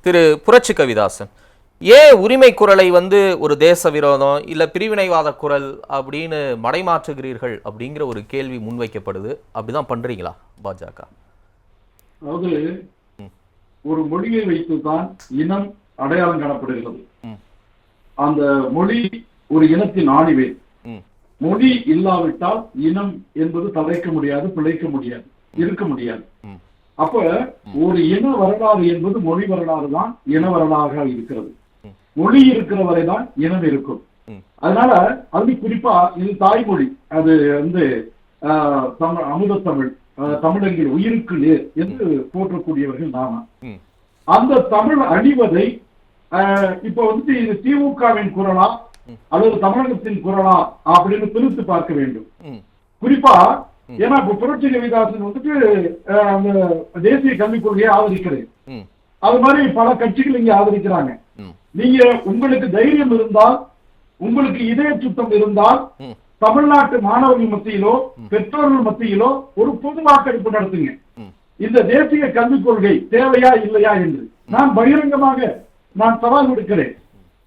திரு புரட்சி கவிதாசன், ஏன் உரிமை குரலை ஒரு தேச விரோதம் இல்ல பிரிவினைவாத குரல் அப்படின்னு மடைமாற்றுகிறீர்கள் அப்படிங்கிற ஒரு கேள்வி முன்வைக்கப்படுது. அப்படிதான் பண்றீங்களா பாஜக? அதாவது ஒரு மொழியை வைத்துதான் இனம் அடையாளம் காணப்படுகிறது. அந்த மொழி ஒரு இனத்தின் ஆணிவே. மொழி இல்லாவிட்டால் இனம் என்பது தழைக்க முடியாது, பிழைக்க முடியாது, இருக்க முடியாது. அப்ப ஒரு இன வரலாறு என்பது மொழி வரலாறு தான் இன வரலாறாக இருக்கிறது. மொழி இருக்கிற வரைதான் இனம் இருக்கும். அதனால அது குறிப்பா இது தாய்மொழி, அது அமுத தமிழ், தமிழர்கள் உயிருக்கு நேர் என்று போற்றக்கூடியவர்கள் நாம. அந்த தமிழ் அழிவதை இப்ப இது திமுகவின் குரலா அல்லது தமிழகத்தின் குரலா அப்படின்னு பிரித்து பார்க்க வேண்டும். குறிப்பா ஏன்னா இப்ப புரட்சி கவிதாசன் அந்த தேசிய கல்விக் கொள்கையை ஆதரிக்கிறது. அது மாதிரி பல கட்சிகள் இங்க ஆதரிக்கிறாங்க. நீங்க உங்களுக்கு தைரியம் இருந்தால், உங்களுக்கு இதய சுத்தம் இருந்தால், தமிழ்நாட்டு மாணவர்கள் மத்தியிலோ பெற்றோர்கள் மத்தியிலோ ஒரு பொது வாக்கெடுப்பு நடத்துங்க. இந்த தேசிய கல்விக் கொள்கை தேவையா இல்லையா என்று நான் பகிரங்கமாக சவால் விடுக்கிறேன்.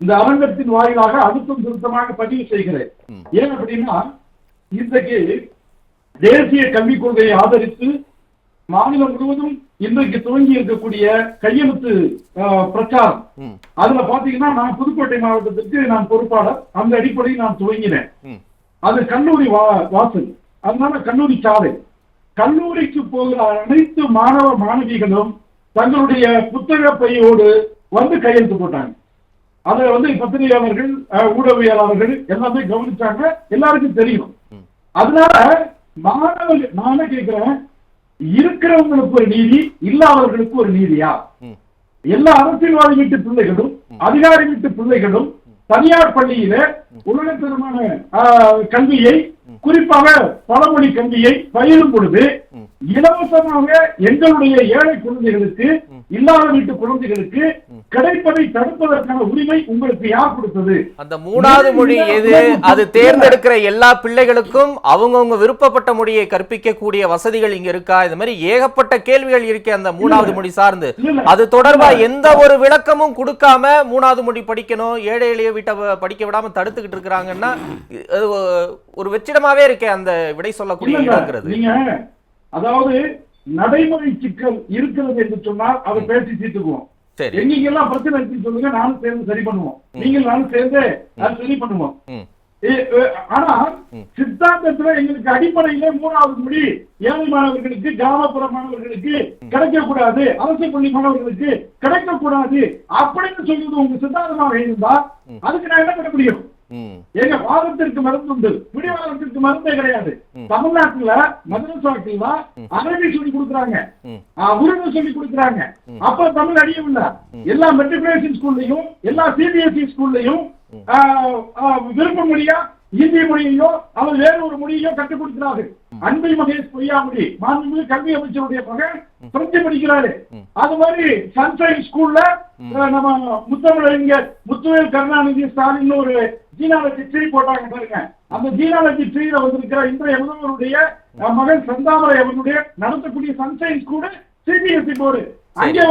இந்த அரங்கத்தின் வாயிலாக அழுத்தம் திருத்தமாக பதிவு செய்கிறேன். ஏன் அப்படின்னா, இன்றைக்கு தேசிய கல்விக் கொள்கையை ஆதரித்து மாநிலம் முழுவதும் இன்றைக்கு துவங்கி இருக்கக்கூடிய கையெழுத்து பிரச்சாரம், அதுல பாத்தீங்கன்னா நான் புதுக்கோட்டை மாவட்டத்திற்கு நான் பொறுப்பாளர். அந்த அடிப்படையில் நான் துவங்கினேன். அது கல்லூரி வாசல், அதனால கல்லூரி சாலை. கல்லூரிக்கு போகிற அனைத்து மாணவ மாணவிகளும் தங்களுடைய புத்தக பையோடு கையெழுத்து போட்டாங்க. அதை பத்திரிகையாளர்கள், ஊடகவியலாளர்கள் எல்லாமே கவனிச்சாங்க, எல்லாருக்கும் தெரியும். அதனால மாணவர்கள், நானே கேட்கிறேன், இருக்கிறவங்களுக்கு ஒரு நீதி, இல்லாதவர்களுக்கு ஒரு நீதியா? எல்லா அரசியல்வாதி வீட்டு பிள்ளைகளும் அதிகாரி வீட்டு பிள்ளைகளும் தனியார் பள்ளியில உலகத்தரமான கல்வியை, குறிப்பாக பழமொழி கல்வியை பயிலும் பொழுது இலவசமாக எங்களுடைய ஏழை குழந்தைகளுக்கு, இல்லாத வீட்டு குழந்தைகளுக்கு கிடைப்பதை தடுப்பதற்கான உரிமை உங்களுக்கு யார் கொடுத்தது? அந்த மூணாவது மொழி எது? அது தேர்ந்தெடுக்கிற எல்லா பிள்ளைகளுக்கும் அவங்கவுங்க விருப்பப்பட்ட மொழியை கற்பிக்கக்கூடிய வசதிகள் இங்க இருக்கா? இந்த மாதிரி ஏகப்பட்ட கேள்விகள் இருக்கு அந்த மூணாவது மொழி சார்ந்து. அது தொடர்பா எந்த ஒரு விளக்கமும் கொடுக்காம மூணாவது மொழி படிக்கணும், ஏழை எளிய வீட்டை படிக்க விடாம தடுத்துக்கிட்டு இருக்கிறாங்கன்னா ஒரு வெற்றிடமாவே இருக்கே அந்த விடை சொல்லக்கூடிய இடங்கிறது. அதாவது நடைமுறை சிக்கல் இருக்கிறது என்று சொன்னால் அதை பேசி தீர்த்துக்குவோம். எங்கெல்லாம் பிரச்சனை இருக்குன்னு சொல்லுங்க, நானும் சேர்ந்து சரி பண்ணுவோம். நீங்கள் நானும் சேர்ந்து சரி பண்ணுவோம். ஆனா சித்தாந்தத்துல எங்களுக்கு அடிப்படையில மூணாவது மொழி ஏழை மாணவர்களுக்கு, கிராமப்புற மாணவர்களுக்கு கிடைக்கக்கூடாது, அரசு பள்ளி மாணவர்களுக்கு கிடைக்கக்கூடாது அப்படின்னு சொல்லுவது உங்க சித்தாந்தமாக இருந்தா அதுக்கு நான் என்ன பண்ண முடியும்? எங்க வாதத்திற்கு மருந்து உண்டு, பிடிவாதத்திற்கு மருந்தே கிடையாது. தமிழ்நாட்டுல மதரசாக்கள்ல அரபி சொல்லி கொடுக்குறாங்க, உருது சொல்லி கொடுக்குறாங்க. அப்ப தமிழ் அழியவில்லை. எல்லா மெட்ரிகுலேஷன் ஸ்கூல்லையும் எல்லா சிபிஎஸ்இ ஸ்கூல்லையும் விருப்ப மொழியா இந்திய மொழியையோ அல்லது வேற ஒரு மொழியையோ கற்றுக் கொடுக்கிறார்கள். அன்பில் மகேஷ் பொய்யாமொழி மாண்புமிகு கல்வி அமைச்சருடைய மகன் பிரெஞ்சு படிக்கிறாரு. அது மாதிரி சன்ஷைன் ஸ்கூல்ல நம்ம முத்தமிழறிஞர் முத்துவேல் கருணாநிதி ஸ்டாலின் ஒரு ஜீனாலஜி ட்ரீ போட்டாங்க பாருங்க. அந்த ஜீனாலஜி ட்ரீல வந்திருக்கிற இன்றைய முதல்வருடைய மகன் செந்தாமரை அவர்களுடைய நடத்தக்கூடிய சன்ஷைன் ஸ்கூல் சிபிஎஸ்இ போர்டு. அங்கே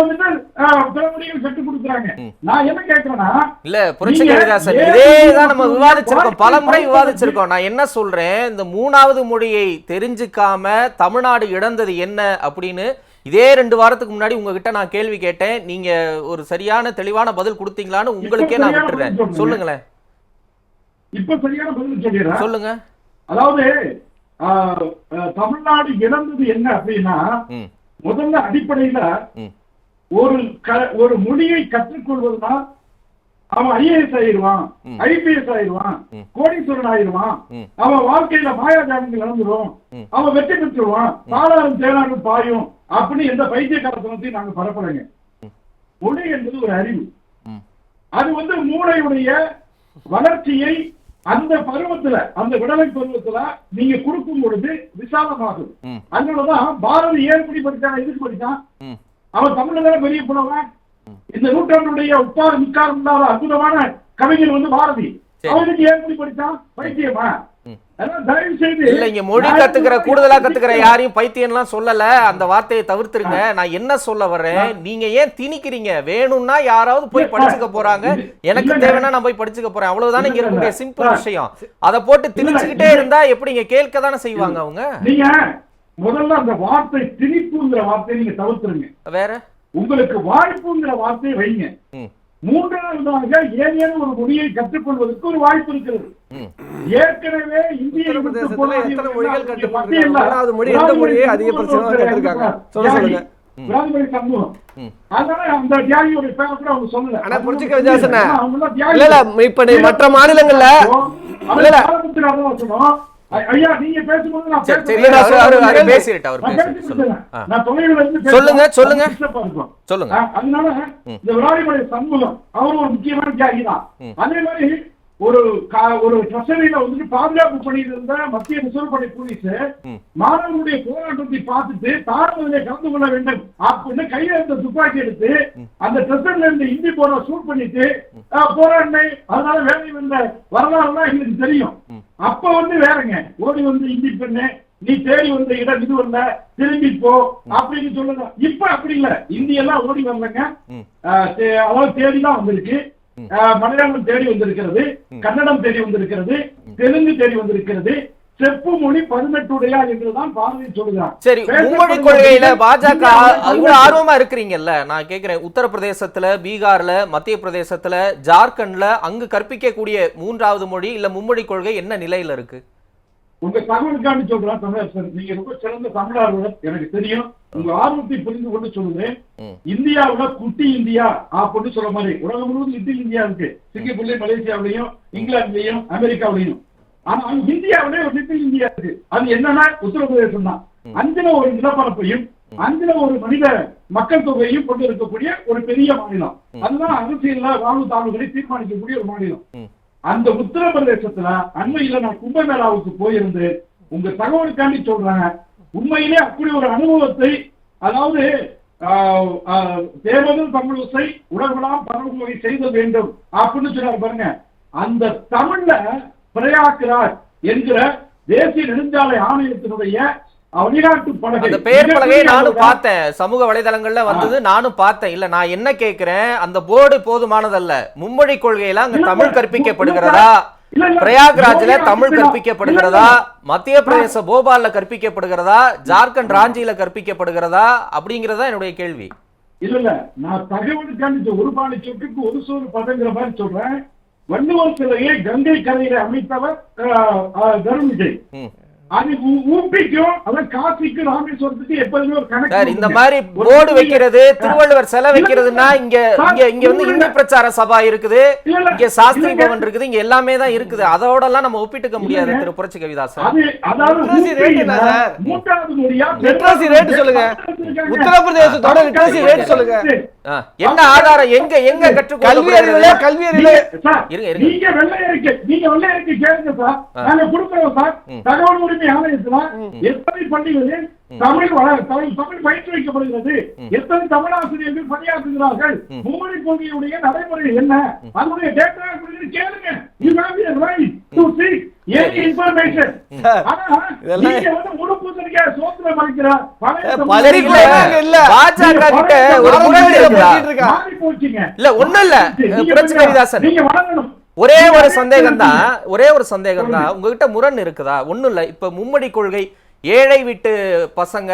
கற்றுக் கொடுக்குறாங்க. நான் என்ன கேட்கிறேன்னா, இல்ல புரட்சி கவிதாசன், இதேதான் நம்ம விவாதிச்சிருக்கோம், பல முறை விவாதிச்சிருக்கோம். நான் என்ன சொல்றேன், இந்த மூணாவது மொழியை தெரிஞ்சுக்காம தமிழ்நாடு இழந்தது என்ன அப்படின்னு இதே 2 வாரத்துக்கு முன்னாடி உங்ககிட்ட நான் கேள்வி கேட்டேன். நீங்க ஒரு சரியான தெளிவான பதில் கொடுத்தீங்களான்னு உங்களுக்கே நான் விட்டுறேன். சொல்லுங்களேன். இப்ப சரியான பதில் சொல்லிடுறேன், சொல்லுங்க. அதாவது தமிழ்நாடு இழந்தது என்ன அப்படின்னா, முதல்ல அடிப்படையில ஒரு மொழியை கற்றுக்கொள்வதுனா அவன் ஐஏஎஸ் ஆயிடுவான், ஐபிஎஸ் ஆயிடுவான், கோடீஸ்வரன் ஆயிடுவான், அவன் வாழ்க்கையில மாயாஜாலங்கள் நடந்துடும், அவன் வெற்றி பெற்றுவான், பாலாரும் தேனாரும் பாயும் அப்படி எந்த பைத்தியக்காரத்தனத்தையும் நாங்க பரப்பலைங்க. மொழி என்பது ஒரு அறிவு. அது மூளையுடைய வளர்ச்சியை அந்த பருவத்துல, அந்த விடலை பருவத்துல நீங்க கொடுக்கும் பொழுது விசாலமாகும். அதனாலதான் பாரதி ஏன் படிச்சான், எதுக்கு படிச்சான்? அவன் தமிழ்ல பெரிய புலவன். இந்த நூற்றாண்டுடைய உப்பார மிக்காரம் இல்லாத அற்புதமான கவிஞர் பாரதி. அவனுக்கு ஏன் படிச்சான்? பைத்தியமா? தயவு செய்து இல்ல இங்க மொழி கத்துக்கிற கூடுதலா கத்துக்கிற யாரையும் பைத்தியம்லாம் சொல்லல, அந்த வார்த்தையை தவிர்த்துருங்க. நான் என்ன சொல்ல வர்றேன், நீங்க ஏன் திணிக்கிறீங்க? வேணும்னா யாராவது போய் படிச்சுக்க போறாங்க, எனக்கு தேவைன்னா நான் போய் படிச்சுக்க போறேன், அவ்வளவுதானே இங்க இருக்கக்கூடிய சிம்பிள் விஷயம். அதை போட்டு திணிச்சுக்கிட்டே இருந்தா எப்படி இங்க கேட்க தானே செய்வாங்க அவங்க. நீங்க முதல்ல அந்த வார்த்தை திணிப்புங்கிற வார்த்தையை நீங்க தவிர்த்துருங்க. வேற உங்களுக்கு வாய்ப்புங்கிற வார்த்தையை வைங்க. மூன்றாவதாக ஏதேனும் ஒரு மொழியை கற்றுக்கொள்வதற்கு ஒரு வாய்ப்பு இருக்கிறது. ஏற்கனவே இந்திய மொழிகள் கற்றுக்கொள்ளாத மொழி எந்த மொழியை அதிகபட்சமாக கற்றுக்காங்க சொல்லுங்க. சமூகம் அதனால அந்த தியாகியோட பேரை கூட அவங்க சொல்லல. ஆனா புரிஞ்சுக்க வித்தியாசம் இல்ல இல்ல இப்ப நீ மற்ற மாநிலங்கள்ல ஐயா நீங்க பேசும்போது நான் சொல்லுங்க சொல்லுங்க சொல்லுங்க. அதனால இந்த விராலிமலை சண்முகம் அவர் ஒரு முக்கியமான தியாகி தான். அதே மாதிரி ஒரு ட்ரெஷரியில வந்துட்டு பாதுகாப்பு பணியில் இருந்த மத்திய ரிசர்வ் படை போலீஸ் மாணவர்களுடைய போராட்டத்தை பார்த்துட்டு தாராளத்திலே கலந்து கொள்ள வேண்டும் அப்படின்னு கையில இருந்த துப்பாக்கி எடுத்து அந்த ட்ரெஷர்ல இருந்த இந்தி போற ஷூட் பண்ணிட்டு போராடினை, அதனால வேலை வந்த வரலாறுலாம் எங்களுக்கு தெரியும். அப்ப வந்து வேறங்க ஓடி வந்து இந்தி பெண்ணு நீ தேடி வந்த இடம் இது வரல திரும்பி போ அப்படின்னு சொல்லுங்க. இப்ப அப்படி இல்ல, இந்தி எல்லாம் ஓடி வரலங்க, அதாவது தேடிதான் வந்திருக்கு. மலையாளம் தேடி வந்திருக்கிறது, கன்னடம் தேடி வந்திருக்கிறது, தெலுங்கு தேடி வந்திருக்கிறது, செப்பு மொழி 18 என்றுதான் பாரதி சொல்லுகிறார். சரி, மும்மொழி கொள்கையில பாஜக இவ்வளவு ஆர்வமா இருக்கிறீங்கல்ல, நான் கேக்குறேன், உத்தரப்பிரதேசத்துல, பீகார்ல, மத்திய பிரதேசத்துல, ஜார்க்கண்ட்ல அங்கு கற்பிக்கக்கூடிய 3வது மொழி இல்ல மும்மொழி கொள்கை என்ன நிலையில இருக்கு? உங்க தகவலுக்காண்டி சொல்றேன் தமிழரசர், நீங்க ரொம்ப சிறந்த தமிழார்வலர், எனக்கு தெரியும். உங்க ஆர்வத்தை புரிந்து கொண்டு சொல்லுவேன். இந்தியாவுல குட்டி இந்தியா அப்படின்னு சொல்ற மாதிரி உலகம் முழுவதும் லிட்டில் இந்தியா இருக்கு. சிங்கப்பூர்லயும், மலேசியாவிலையும், இங்கிலாந்துலயும், அமெரிக்காவிலையும். ஆனா இந்தியாவிலே ஒரு லிட்டில் இந்தியா இருக்கு. அது என்னன்னா உத்தரப்பிரதேசம் தான். 5ல ஒரு நிலப்பரப்பையும் 5ல ஒரு மனித மக்கள் தொகையையும் கொண்டு இருக்கக்கூடிய ஒரு பெரிய மாநிலம். அதுதான் அரசியல்ல வாழ்வு தாழ்வுகளை தீர்மானிக்கக்கூடிய ஒரு மாநிலம். அந்த உத்தரப்பிரதேசத்துல அண்மையில நான் கும்பமேளாவுக்கு போயிருந்து உங்க தகவலுக்காண்டி சொல்றாங்க. உண்மையிலே அப்படி ஒரு அனுபவத்தை, அதாவது தேவதல் தமிழிசை உலகெல்லாம் பரவுமுறை செய்த வேண்டும் அப்படின்னு சொன்னார் பாருங்க. அந்த தமிழ்ல பிரயாக்ராஜ் என்கிற தேசிய நெடுஞ்சாலை ஆணையத்தினுடைய வழிகாட்டு பலகை, அந்த பெயர் பலகையை நானும் பார்த்தேன், சமூக வலைதளங்கள்ல வந்தது, நானும் பார்த்தேன். இல்ல நான் என்ன கேட்கிறேன், அந்த போர்டு போதுமானதல்ல, மும்மொழி கொள்கையில அங்க தமிழ் கற்பிக்கப்படுகிறதா, பிரயாக்ராஜ்ல தமிழ் கற்பிக்கப்படுகிறதா, மத்திய பிரதேச போபால்ல கற்பிக்கப்படுகிறதா, ஜார்க்கண்ட் ராஞ்சியில கற்பிக்கப்படுகிறதா அப்படிங்கறதா என்னுடைய கேள்வி. இல்ல நான் தகவலுக்காண்டி ஒரு பாணி சொட்டுக்கு ஒரு சோறு பதங்கிற மாதிரி சொல்றேன். வள்ளுவர் சிலையை கங்கை கரையில அமைத்தவர் தருண் விஜய். அது ஊப்பிக்கும், அதான் காசிக்கு ராமேஸ்வரத்துக்கு எப்போதுமே ஒரு கணக்கு. இந்த மாதிரி போர்டு வைக்கிறது, திருவள்ளுவர் சிலை வைக்கிறதுனா இங்க இங்க வந்து இந்து பிரச்சார சபா இருக்குது, இங்க சாஸ்திரி பவன் இருக்குது, இங்க எல்லாமே தான் இருக்குது. அதோட எல்லாம் நம்ம ஒப்பிட்டுக்க முடியாது திரு புரட்சி கவிதாசன். சொல்லுங்க, உத்தரப்பிரதேசத்தோட லிட்ரசி ரேட் சொல்லுங்க, என்ன ஆதாரம், எங்க எங்க கற்றுக் கல்வி அறிவியல நீங்க வெள்ளை அறிக்கை கேளுங்க சார், நாங்க கொடுக்கிறோம் சார். தகவல் உரிமை ஆணையத்துல எத்தனை பள்ளிகளில் தமிழ் பயிற்றுவிக்கப்படுகிறது, எத்தனை தமிழாசிரியர்கள் பணியாற்றுகிறார்கள், மும்மொழி கொள்கையுடைய நடைமுறை என்ன, அதனுடைய டேட்டா கேளுங்க. You have the right to seek any information. ஆனா நீங்க வந்து முழு பூசணிக்கா சோத்துல மறைக்கிற பாஜக கிட்ட ஒரு முரண் இருக்குதா? மாறி போச்சுங்க. இல்ல ஒண்ணும் இல்ல புரட்சி கவிதாசன், நீங்க வளரணும். ஒரே ஒரு சந்தேகம் தான் உங்ககிட்ட முரண் இருக்குதா? ஒண்ணும் இல்ல. இப்ப மும்மொழி கொள்கை ஏழை வீட்டு பசங்க,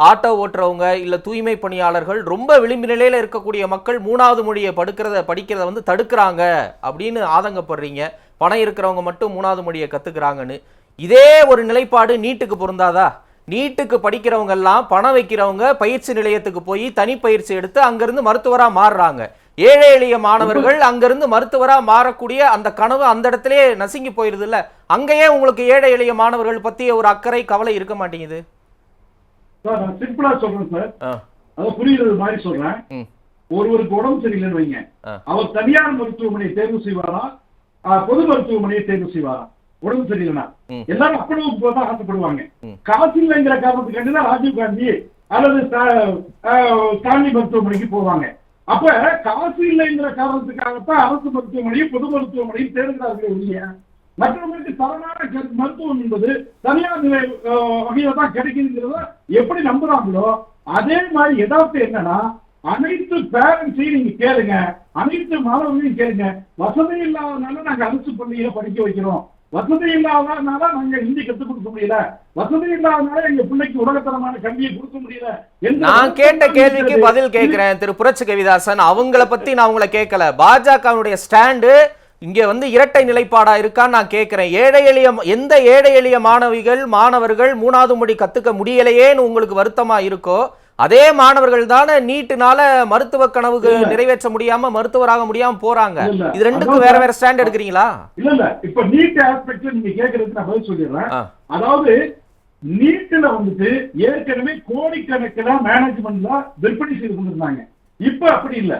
ஆட்டோ ஓட்டுறவங்க, இல்ல தூய்மை பணியாளர்கள், ரொம்ப விளிம்பு நிலையில இருக்கக்கூடிய மக்கள் 3வது மொழியை படிக்கிறத வந்து தடுக்கிறாங்க அப்படின்னு ஆதங்கப்படுறீங்க. பணம் இருக்கிறவங்க மட்டும் 3வது மொழியை கத்துக்கிறாங்கன்னு. இதே ஒரு நிலைப்பாடு நீட்டுக்கு பொருந்தாதா? நீட்டுக்கு படிக்கிறவங்க எல்லாம் பணம் வைக்கிறவங்க பயிற்சி நிலையத்துக்கு போய் தனி பயிற்சி எடுத்து அங்கிருந்து மருத்துவரா மாறுறாங்க. ஏழை எளிய மாணவர்கள் அங்கிருந்து மருத்துவரா மாறக்கூடிய அந்த கனவு அந்த இடத்திலே நசுங்கி போயிருது இல்ல? அங்கேயே உங்களுக்கு ஏழை எளிய மாணவர்கள் பத்திய ஒரு அக்கறை, கவலை இருக்க மாட்டேங்குது? சார் நான் சிம்பிளா சொல்றேன் சார், அத புரியுறது மாதிரி சொல்றேன். ஒருவருக்கு உடம்பு சரியில்லைன்னு வைங்க, அவர் தனியார் மருத்துவமனையை தேர்வு செய்வாரா, பொது மருத்துவமனையை தேர்வு செய்வாரா? உடம்பு சரியில்லைன்னா எல்லாரும் அப்பளவுக்கு போதான் ஆசைப்படுவாங்க. காசு இல்லைங்கிற காரணத்துக்காண்டிதான் ராஜீவ் காந்தி அல்லது ஸ்டான்லி மருத்துவமனைக்கு போவாங்க. அப்ப காசு இல்லைங்கிற காரணத்துக்காகத்தான் அரசு மருத்துவமனையும் பொது மருத்துவமனையும் தேர்கிறார்கள் இல்லையா? மற்றவங்களுக்கு தரமான மருத்துவம் என்பது தனியார் நிலை வகையில தான் கிடைக்குதுங்கிறத எப்படி நம்புறாங்களோ அதே மாதிரி யதார்த்தம் என்னன்னா அனைத்து பேரண்ட்ஸையும் நீங்க கேளுங்க, அனைத்து மாணவர்களையும் கேளுங்க. வசதி இல்லாதனால நாங்க அரசு பள்ளியில படிக்க வைக்கிறோம், வசதி இல்லாதனால நாங்க ஹிந்தி கற்றுக் கொடுக்க முடியல, வசதி இல்லாதனால எங்க பிள்ளைக்கு உலகத்தரமான கல்வியை கொடுக்க முடியல. நான் கேட்ட கேள்விக்கு பதில் கேட்கிறேன் திரு புரட்சி கவிதாசன். அவங்கள பத்தி நான் உங்களை கேட்கல. பாஜகவுடைய ஸ்டாண்டு இங்க இரட்டை நிலைப்பாடா இருக்கான்னு நான் கேட்கிறேன். எந்த ஏழை எளிய மாணவர்கள் 3வது மொழி கத்துக்க முடியலையேன்னு உங்களுக்கு வருத்தமா இருக்கோ அதே மாணவர்கள் தானே நீட்டுனால மருத்துவ கனவுக்கு நிறைவேற்ற முடியாம மருத்துவராக முடியாம போறாங்க. இது ரெண்டுக்கும் வேற வேற ஸ்டாண்ட் எடுக்கிறீங்களா? இல்ல இப்ப நீட் ஆஸ்பெக்ட்ல நீங்க கேக்குறதுக்கு நான் பதில் சொல்லிடுறேன். அதாவது நீட்ல ஏற்கனவே கோடிக்கணக்கில் மேனேஜ்மெண்ட்ல விற்பனை செய்து கொண்டிருந்தாங்க. இப்ப அப்படி இல்ல,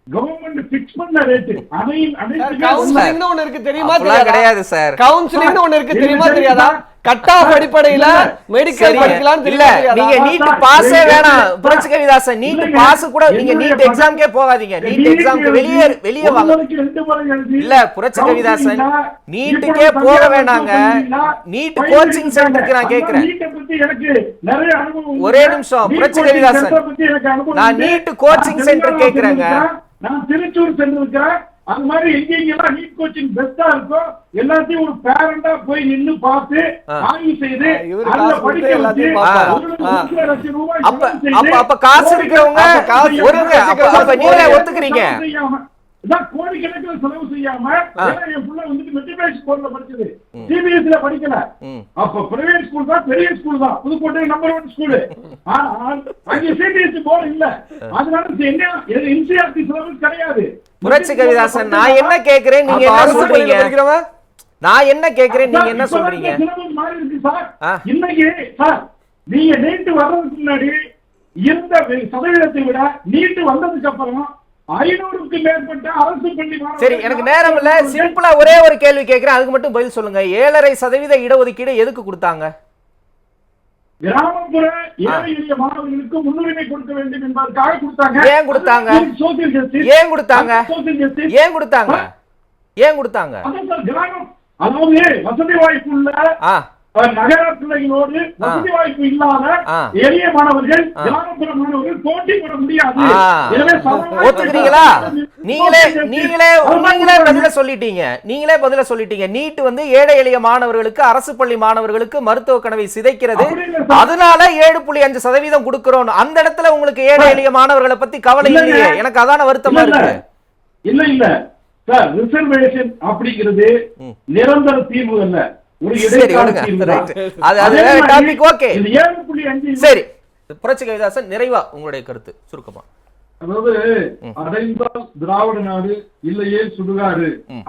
கவர்மெண்ட் ஃபிக்ஸ் பண்ண ரேட் கவுன்சிலிங்னு ஒன்னு இருக்கு தெரியுமா தெரியாதா? கிடையாது சார். கவுன்சிலிங்னு ஒன்னு இருக்கு தெரியுமா தெரியாதா? கட் ஆஃப் அடிப்படையில மெடிக்கல் படிக்கலாம் இல்ல. நீங்க நீட் பாஸே வேணாம் புரட்சி கவிதாசன். நீட் பாஸ் கூட நீங்க நீட் எக்ஸாம்க்கே போகாதீங்க. நீட் எக்ஸாம்க்கு வெளியே வாங்க. இல்ல புரட்சி கவிதாசன், நீட்டுக்கே போக வேணாங்க. நீட் கோச்சிங் சென்டருக்கு நான் கேக்குறேன். ஒரே நிமிஷம் புரட்சி கவிதாசன், நான் நீட் கோச்சிங் சென்டர் கேக்குறேங்க. நான் திருச்சூர் சென்றிருக்கிறேன். அந்த மாதிரி எங்கெங்கெல்லாம் நீட் கோச்சிங் பெஸ்டா இருக்கோ எல்லாத்தையும் ஒரு பேரண்டா போய் நின்னு பார்த்து ஆய்வு செய்து அதுல படிக்க வச்சு அப்ப காசு இருக்கிறவங்க அப்ப நீங்களே ஒத்துக்கிறீங்க. கோடிக்கணக்கில் செலவு செய்யாம என் புள்ள மெட்ரிகுலேஷன் ஸ்கூல்ல படிச்சது, சிபிஎஸ்இல படிக்கல. அப்ப பிரைவேட் ஸ்கூல் தான், பெரிய ஸ்கூல் தான், புதுக்கோட்டை நம்பர் 1 ஸ்கூலு. ஆனால் அங்க சிபிஎஸ்இ போர்டு இல்ல, அதனால என்ன என்சிஆர்டி சிலபஸ் கிடையாது. புரட்சி கவிதாசன், நான் என்ன கேக்குறேன் நீங்க என்ன சொல்றீங்க? நான் என்ன கேக்குறேன் நீங்க என்ன சொல்றீங்க? மாறி இருக்கு சார். இன்னைக்கு சார் நீங்க நீட்டு வர்றதுக்கு முன்னாடி இருந்த சதவீதத்தை விட நீட்டு வந்ததுக்கு அப்புறம் 500க்கு மேற்பட்ட அரசு பள்ளி. சரி, எனக்கு நேரம் இல்ல. சிம்பிளா ஒரே ஒரு கேள்வி கேக்குறேன், அதுக்கு மட்டும் பதில் சொல்லுங்க. 7.5% இடஒதுக்கீடு எதுக்கு கொடுத்தாங்க? கிராமப்புற ஏழை எளிய மாணவர்களுக்கு முன்னுரிமை கொடுக்க வேண்டும் என்பதற்காக கொடுத்தாங்க. ஏன் கொடுத்தாங்க? Social justice. ஏன் கொடுத்தாங்க? ஏன் கொடுத்தாங்க? ஏன் கொடுத்தாங்க? அதாவது வசதி வாய்ப்பு உள்ள நகர பிள்ளைகளோடு வசதி வாய்ப்பு இல்லாத எளிய மாணவர்கள், கிராமப்புற மாணவர்கள் போட்டி போட முடியாது. ஒத்துக்கிறீங்களா? நீங்களே பதில சொல்லிட்டீங்க. நீட் ஏழை எளிய மாணவர்களுக்கு, அரசு பள்ளி மாணவர்களுக்கு மருத்துவ கனவை சிதைக்கிறது, அதனால 7.5% கொடுக்கிறோம். அந்த இடத்துல உங்களுக்கு ஏழை எளிய மாணவர்களை பத்தி கவலை இல்லையே. எனக்கு அதான வருத்தமா இருக்கு. இல்ல சார், ரிசர்வேஷன் அப்படிங்கிறது நிரந்தர தீர்வு அல்ல, ஒரு இடைக்கால தீர்வு. சரி புரட்சி கவிதாசன், நிறைவா உங்களுடைய கருத்து சுருக்கமா. அதாவது அடைந்தால் திராவிட நாடு, இல்லையே சுடுகாடு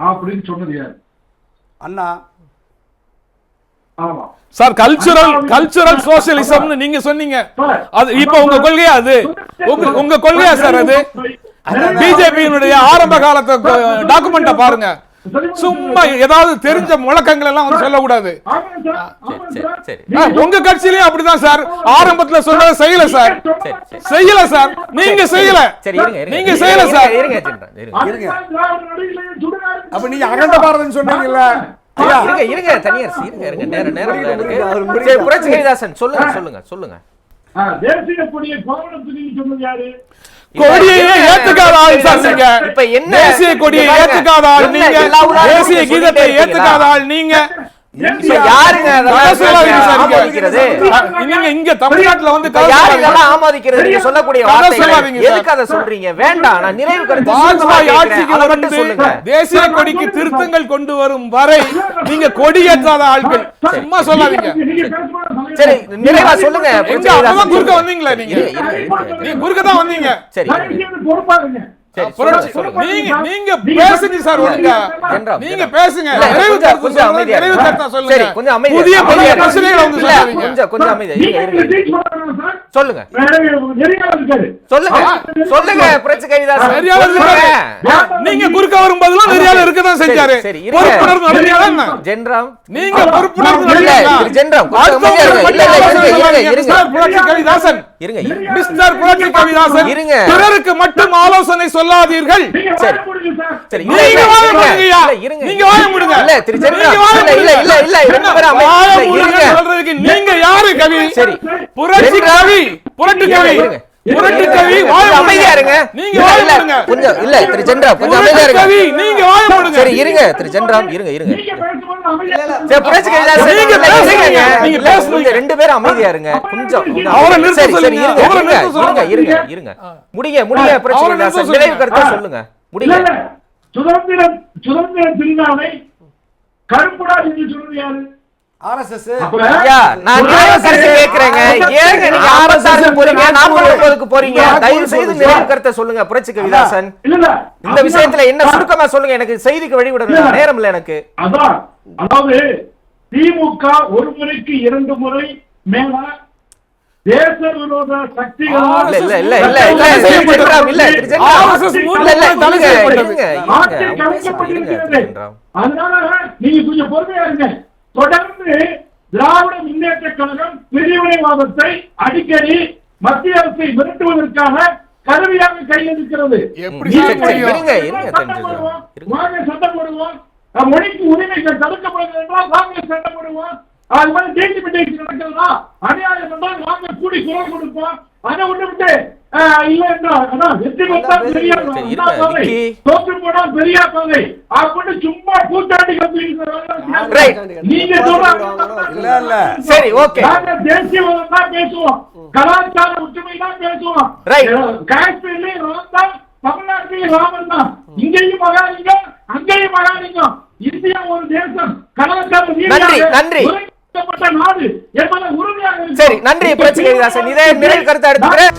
அப்படின்னு சொன்னது யார்? அண்ணா. ஆமா சார், கல்ச்சுரல் சோசியலிசம்னு நீங்க சொன்னீங்க. அது இப்ப உங்க கொள்கையா? அது உங்க கொள்கையா சார்? அது பிஜேபியினுடைய ஆரம்ப காலத்து டாக்குமெண்ட பாருங்க. சும்மா ஏதாவது தெரிஞ்ச முழக்கங்கள் எல்லாம் வந்து சொல்லக்கூடாது. உங்க கட்சியிலயும் அப்படிதான் சார். ஆரம்பத்துல சொன்னதை செய்யல சார். நீங்க செய்யல சார். அப்ப நீங்க அகண்ட பாரதம் சொன்னீங்கல்ல. புரட்சி கவிதாசன் சொல்லுங்க. தேசிய கொடியை கோவணத்துக்கு சொன்னது யாரு? கொடியை ஏத்துக்காத ஆள் சார் நீங்க. இப்ப என்ன தேசிய கொடியை ஏத்துக்காத ஆள் நீங்க, தேசிய கீதத்தை ஏத்துக்காத ஆள் நீங்க. யாருங்க இங்க தமிழ்நாட்டுல வந்து ஆமோதிக்கிறது நீங்க சொல்லக்கூடிய எதுக்கு அதை சொல்றீங்க? வேண்டாம், நான் நிறைவு கருத்து. வாஜ்பாய் ஆட்சிக்கு வந்து தேசிய கொடிக்கு திருத்தங்கள் கொண்டு வரும் வரை நீங்க கொடியேற்றாத ஆட்கள். சும்மா சொல்லாதீங்க. சரி, நிறைவா சொல்லுங்க. குறுக்க வந்தீங்களா? நீங்க குறுக்க தான் வந்தீங்க. சரி, நீங்க பேசுங்க சார். நீங்க பேசுங்க. நிறைவு கருத்தா சொல்லுங்க. புதிய புதிய பிரச்சனைகளை வந்து சொல்லாதீங்க. கொஞ்சம் சொல்லுங்க. புரட்சி கவிதாசன், நீங்க குறுக்க வரும்போதெல்லாம் நெறியாளர் இருக்கதான் செஞ்சாரு. பொறுப்புணர்வு நடந்தீங்களா என்ன? நீங்க பொறுப்புணர்வு புரட்சி கவிதாசன், பிறருக்கு மட்டும் ஆலோசனை சொல்லாதீர்கள். நீங்க சரி. வாய மூடுங்க சார். சரி, நீங்க இல்ல, வாய இருங்க. மூடுங்கய்யா. இல்ல, இருங்க. நீங்க வாய மூடுங்க. இல்ல, திரு ஜெயராம். நீங்க வாய இல்ல, இல்ல, இல்ல, இல்ல, மூடுங்க. ரெண்டு பேரும் வாய அமைதியா மூடுங்க இருங்க. சொல்றதுக்கு நீங்க யாரு கவி? சரி. புரட்சி கவி, புரட்சி கவி, இருங்க. புரட்சி கவி, வாய கொஞ்சம் அமைதியா இருங்க. நீங்க இல்ல, வாய இல்ல, மூடுங்க. கொஞ்சம் இல்ல திரு ஜெயராம் கொஞ்சம் அமைதியா புரட்சி கவி, இருங்க. நீங்க வாய மூடுங்க. சரி, இருங்க திரு ஜெயராம், இருங்க. நீங்க பேசும்போது அமைதியா சரி, புரட்சி கைலாசம் நீங்க இல்ல, பேசுங்க. இருங்க. நீங்க இல்ல, பேசுங்க. கொஞ்சம் ரெண்டு பேரும் அமைதியா இருங்க. கொஞ்சம் அவரை நிறுத்த சரி, சரி, சொல்லுங்க. இருங்க, அவரை இருங்க, நிறுத்த சொல்லுங்க. இருங்க, இருங்க. முடிங்க புரட்சி அவரை நிறுத்த கைலாசம். சொல்லுங்க. நிறைவு கருத்தை சொல்லுங்க. இல்ல, முடிங்க. இல்ல. சுதந்திர திருநாளை கருப்புடா என்று சொல்றது யாரு? RSS அப்புறம் ஐயா, நான் நிறைவு கருத்து கேட்கிறேங்க. ஏங்க நீங்க RSS போறீங்க, 49க்கு போறீங்க? தயவு செய்து நிறைவு கருத்தை சொல்லுங்க புரட்சி கைலாசன். இல்ல, இல்ல. இந்த விஷயத்துல என்ன சுருக்கமா சொல்லுங்க, எனக்கு செய்திக்கு வழிவிட நேரம் இல்ல எனக்கு. அதான், அதாவது திமுக ஒரு முறைக்கு 2 முறை மேல தேச விரோத சக்திகளால் இல்ல, இல்ல, இல்ல, இல்ல, இல்ல, திரு ஜெயராம், இல்ல, திரு ஜெயராம். RSS இல்ல, இல்ல, தடை இருங்க, செய்யப்பட்டது. இருங்க, ஆட்சி இருங்க, இருங்க, கலைக்கப்பட்டிருக்கிறது. திரு ஜெயராம். அதனால நீங்க கொஞ்சம் பொறுமையா இருங்க. தொடர்ந்து திராவிட முன்னேற்ற கழகம் பிரிவினைவாதத்தை அடிக்கடி மத்திய அரசை மிரட்டுவதற்காக கருவியாக கையில் இருக்கிறது. எப்படி நீங்க சார் முடியும்? இருங்க, இருங்க, சட்டம் தெரிஞ்சு போடுவோம். இருங்க. வாங்க சட்டம் போடுவோம். மொழிக்கு உரிமைகள் தடுக்கப்படுகிறது என்றால் வாங்க சட்டம் போடுவோம். அது மாதிரி டீலிமிட்டேஷன் நடக்கிறதா அநியாயம் என்றால் வாங்க கூடி குரல் கொடுப்போம். அதை விட்டு விட்டு இல்ல என்றால் அதான் வெற்றி பெற்றால் பெரியார் சரி, அண்ணா இருங்க, பாதை, விக்கி. தோற்று போனால் பெரியார் பாதை அப்படின்னு சும்மா கூட்டாண்டி Right. நீங்க இல்ல, இல்ல. சரி, okay. நாங்க தேசியவாதம் தான் பேசுவோம், கலாச்சார ஒற்றுமை தான் பேசுவோம். Right. காஷ்மீர்லயும் ராம் தான், தமிழ்நாட்டிலையும் ராமன் தான். இங்கேயும் மகாலிங்கம், அங்கேயும் மகாலிங்கம். இந்தியா ஒரு தேசம், கலாச்சார ரீதியாக நன்றி. ஒருங்கிணைக்கப்பட்ட நாடு என்பதை உறுதியாக இருக்கிறோம். சரி, நன்றி புரட்சி கைலாசன். இதே நிறைவு கருத்தை எடுத்துக்கிறேன்.